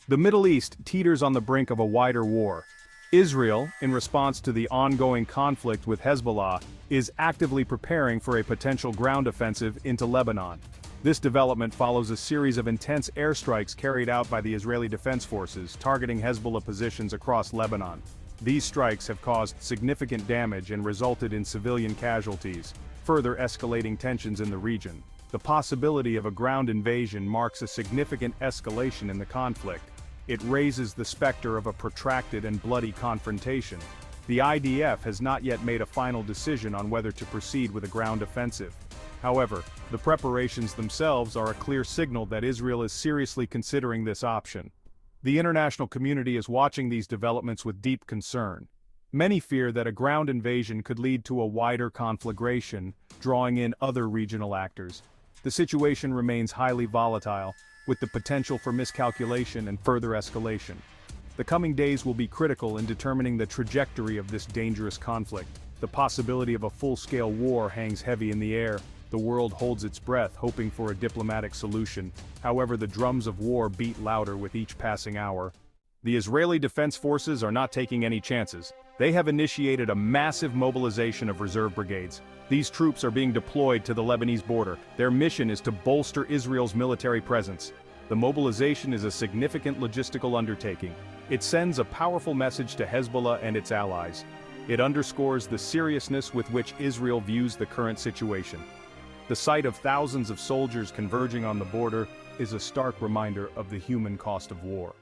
The Middle East teeters on the brink of a wider war. Israel, in response to the ongoing conflict with Hezbollah, is actively preparing for a potential ground offensive into Lebanon. This development follows a series of intense airstrikes carried out by the Israeli Defense Forces targeting Hezbollah positions across Lebanon. These strikes have caused significant damage and resulted in civilian casualties, further escalating tensions in the region. The possibility of a ground invasion marks a significant escalation in the conflict. It raises the specter of a protracted and bloody confrontation. The IDF has not yet made a final decision on whether to proceed with a ground offensive. However, the preparations themselves are a clear signal that Israel is seriously considering this option. The international community is watching these developments with deep concern. Many fear that a ground invasion could lead to a wider conflagration, drawing in other regional actors. The situation remains highly volatile, with the potential for miscalculation and further escalation. The coming days will be critical in determining the trajectory of this dangerous conflict. The possibility of a full-scale war hangs heavy in the air. The world holds its breath, hoping for a diplomatic solution. However, the drums of war beat louder with each passing hour. The Israeli Defense Forces are not taking any chances. They have initiated a massive mobilization of reserve brigades. These troops are being deployed to the Lebanese border. Their mission is to bolster Israel's military presence. The mobilization is a significant logistical undertaking. It sends a powerful message to Hezbollah and its allies. It underscores the seriousness with which Israel views the current situation. The sight of thousands of soldiers converging on the border is a stark reminder of the human cost of war.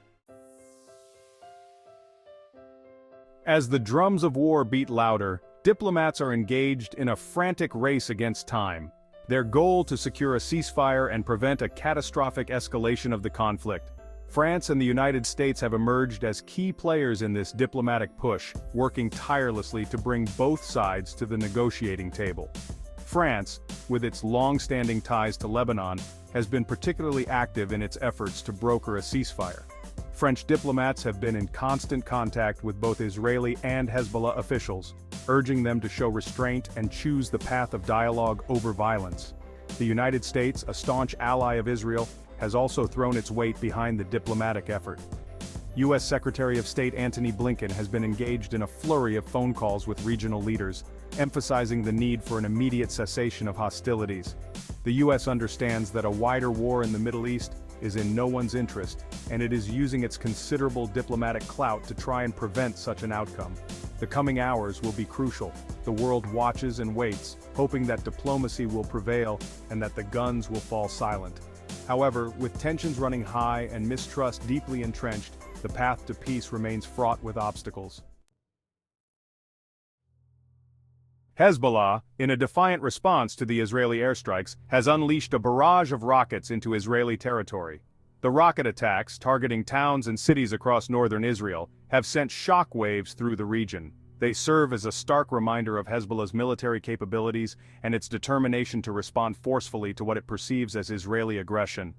As the drums of war beat louder, diplomats are engaged in a frantic race against time. Their goal to secure a ceasefire and prevent a catastrophic escalation of the conflict. France and the United States have emerged as key players in this diplomatic push, working tirelessly to bring both sides to the negotiating table. France, with its long-standing ties to Lebanon, has been particularly active in its efforts to broker a ceasefire. French diplomats have been in constant contact with both Israeli and Hezbollah officials, urging them to show restraint and choose the path of dialogue over violence. The United States, a staunch ally of Israel, has also thrown its weight behind the diplomatic effort. U.S. Secretary of State Antony Blinken has been engaged in a flurry of phone calls with regional leaders, emphasizing the need for an immediate cessation of hostilities. The U.S. understands that a wider war in the Middle East is in no one's interest, and it is using its considerable diplomatic clout to try and prevent such an outcome. The coming hours will be crucial. The world watches and waits, hoping that diplomacy will prevail and that the guns will fall silent. However, with tensions running high and mistrust deeply entrenched, the path to peace remains fraught with obstacles. Hezbollah, in a defiant response to the Israeli airstrikes, has unleashed a barrage of rockets into Israeli territory. The rocket attacks, targeting towns and cities across northern Israel, have sent shockwaves through the region. They serve as a stark reminder of Hezbollah's military capabilities and its determination to respond forcefully to what it perceives as Israeli aggression.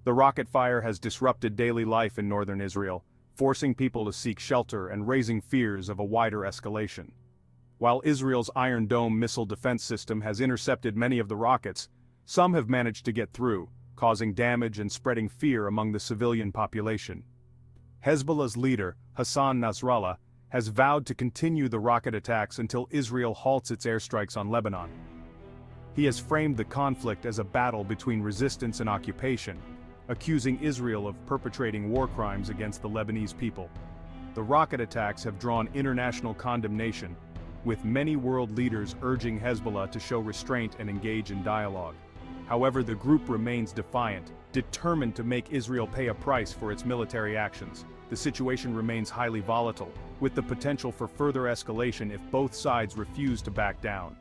The rocket fire has disrupted daily life in northern Israel, forcing people to seek shelter and raising fears of a wider escalation. While Israel's Iron Dome missile defense system has intercepted many of the rockets, some have managed to get through, causing damage and spreading fear among the civilian population. Hezbollah's leader, Hassan Nasrallah, has vowed to continue the rocket attacks until Israel halts its airstrikes on Lebanon. He has framed the conflict as a battle between resistance and occupation, accusing Israel of perpetrating war crimes against the Lebanese people. The rocket attacks have drawn international condemnation, with many world leaders urging Hezbollah to show restraint and engage in dialogue. However, the group remains defiant, determined to make Israel pay a price for its military actions. The situation remains highly volatile, with the potential for further escalation if both sides refuse to back down.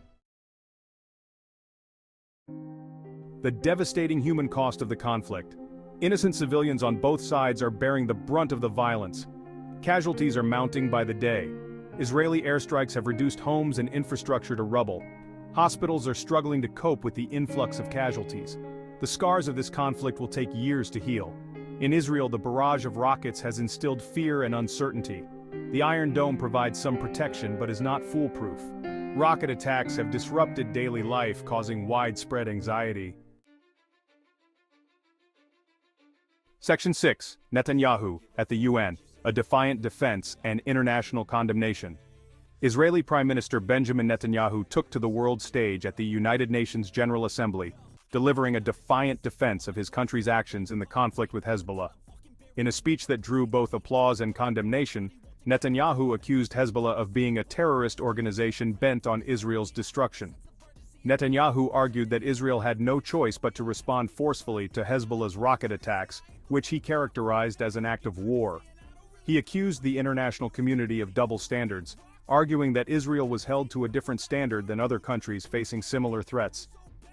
The devastating human cost of the conflict. Innocent civilians on both sides are bearing the brunt of the violence. Casualties are mounting by the day. Israeli airstrikes have reduced homes and infrastructure to rubble. Hospitals are struggling to cope with the influx of casualties. The scars of this conflict will take years to heal. In Israel, the barrage of rockets has instilled fear and uncertainty. The Iron Dome provides some protection but is not foolproof. Rocket attacks have disrupted daily life, causing widespread anxiety. Section 6. Netanyahu, at the UN, a defiant defense and international condemnation. Israeli Prime Minister Benjamin Netanyahu took to the world stage at the United Nations General Assembly, delivering a defiant defense of his country's actions in the conflict with Hezbollah. In a speech that drew both applause and condemnation, Netanyahu accused Hezbollah of being a terrorist organization bent on Israel's destruction. Netanyahu argued that Israel had no choice but to respond forcefully to Hezbollah's rocket attacks, which he characterized as an act of war. He accused the international community of double standards, arguing that Israel was held to a different standard than other countries facing similar threats.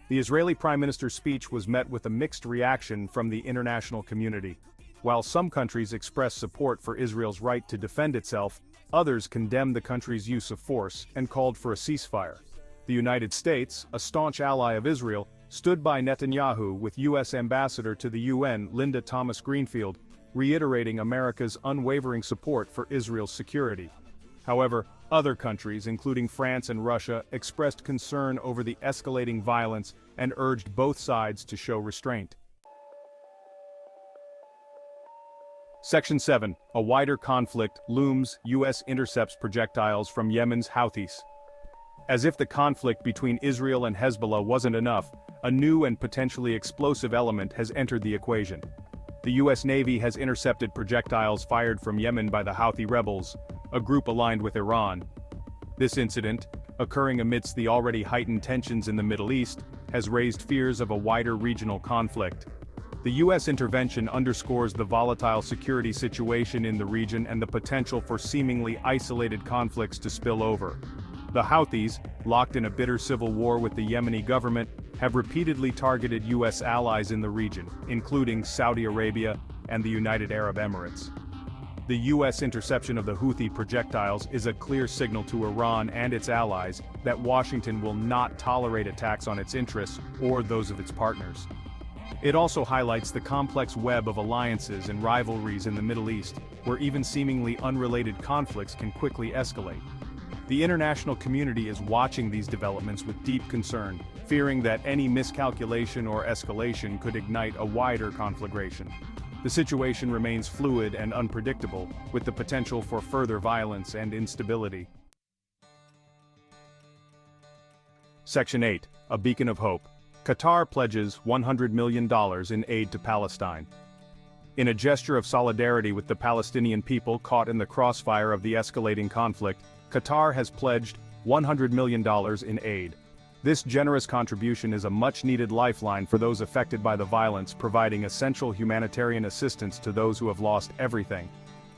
The Israeli Prime Minister's speech was met with a mixed reaction from the international community. While some countries expressed support for Israel's right to defend itself, others condemned the country's use of force and called for a ceasefire. The United States, a staunch ally of Israel, stood by Netanyahu with U.S. Ambassador to the UN Linda Thomas-Greenfield, reiterating America's unwavering support for Israel's security. However, other countries, including France and Russia, expressed concern over the escalating violence and urged both sides to show restraint. Section 7. A wider conflict looms. U.S. intercepts projectiles from Yemen's Houthis. As if the conflict between Israel and Hezbollah wasn't enough, a new and potentially explosive element has entered the equation. The U.S. Navy has intercepted projectiles fired from Yemen by the Houthi rebels, a group aligned with Iran. This incident, occurring amidst the already heightened tensions in the Middle East, has raised fears of a wider regional conflict. The U.S. intervention underscores the volatile security situation in the region and the potential for seemingly isolated conflicts to spill over. The Houthis, locked in a bitter civil war with the Yemeni government, have repeatedly targeted U.S. allies in the region, including Saudi Arabia and the United Arab Emirates. The U.S. interception of the Houthi projectiles is a clear signal to Iran and its allies that Washington will not tolerate attacks on its interests or those of its partners. It also highlights the complex web of alliances and rivalries in the Middle East, where even seemingly unrelated conflicts can quickly escalate. The international community is watching these developments with deep concern, fearing that any miscalculation or escalation could ignite a wider conflagration. The situation remains fluid and unpredictable, with the potential for further violence and instability. Section 8. A beacon of hope. Qatar pledges $100 million in aid to Palestine. In a gesture of solidarity with the Palestinian people caught in the crossfire of the escalating conflict, Qatar has pledged $100 million in aid. This generous contribution is a much-needed lifeline for those affected by the violence, providing essential humanitarian assistance to those who have lost everything.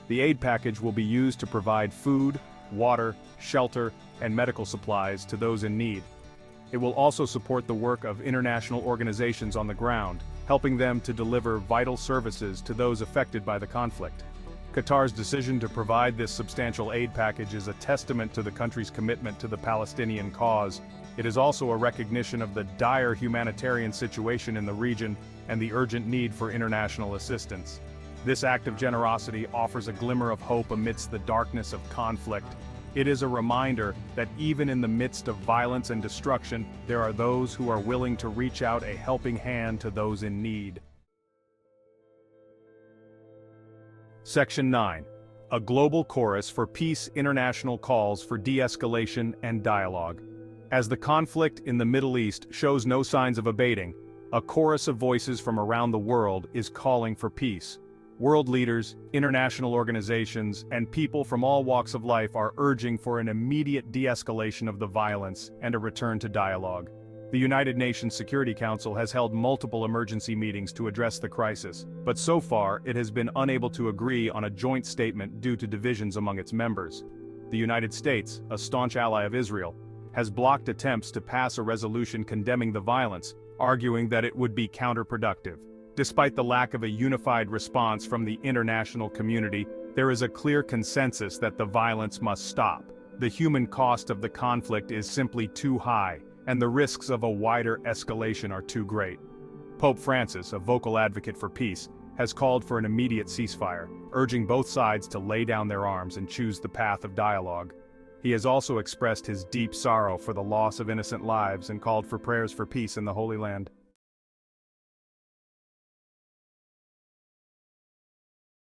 The aid package will be used to provide food, water, shelter, and medical supplies to those in need. It will also support the work of international organizations on the ground, helping them to deliver vital services to those affected by the conflict. Qatar's decision to provide this substantial aid package is a testament to the country's commitment to the Palestinian cause. It is also a recognition of the dire humanitarian situation in the region and the urgent need for international assistance. This act of generosity offers a glimmer of hope amidst the darkness of conflict. It is a reminder that even in the midst of violence and destruction, there are those who are willing to reach out a helping hand to those in need. Section 9. A global chorus for peace. International calls for de-escalation and dialogue. As the conflict in the Middle East shows no signs of abating, a chorus of voices from around the world is calling for peace. World leaders, international organizations, and people from all walks of life are urging for an immediate de-escalation of the violence and a return to dialogue. The United Nations Security Council has held multiple emergency meetings to address the crisis, but so far it has been unable to agree on a joint statement due to divisions among its members. The United States, a staunch ally of Israel, has blocked attempts to pass a resolution condemning the violence, arguing that it would be counterproductive. Despite the lack of a unified response from the international community, there is a clear consensus that the violence must stop. The human cost of the conflict is simply too high, and the risks of a wider escalation are too great. Pope Francis, a vocal advocate for peace, has called for an immediate ceasefire, urging both sides to lay down their arms and choose the path of dialogue. He has also expressed his deep sorrow for the loss of innocent lives and called for prayers for peace in the Holy Land.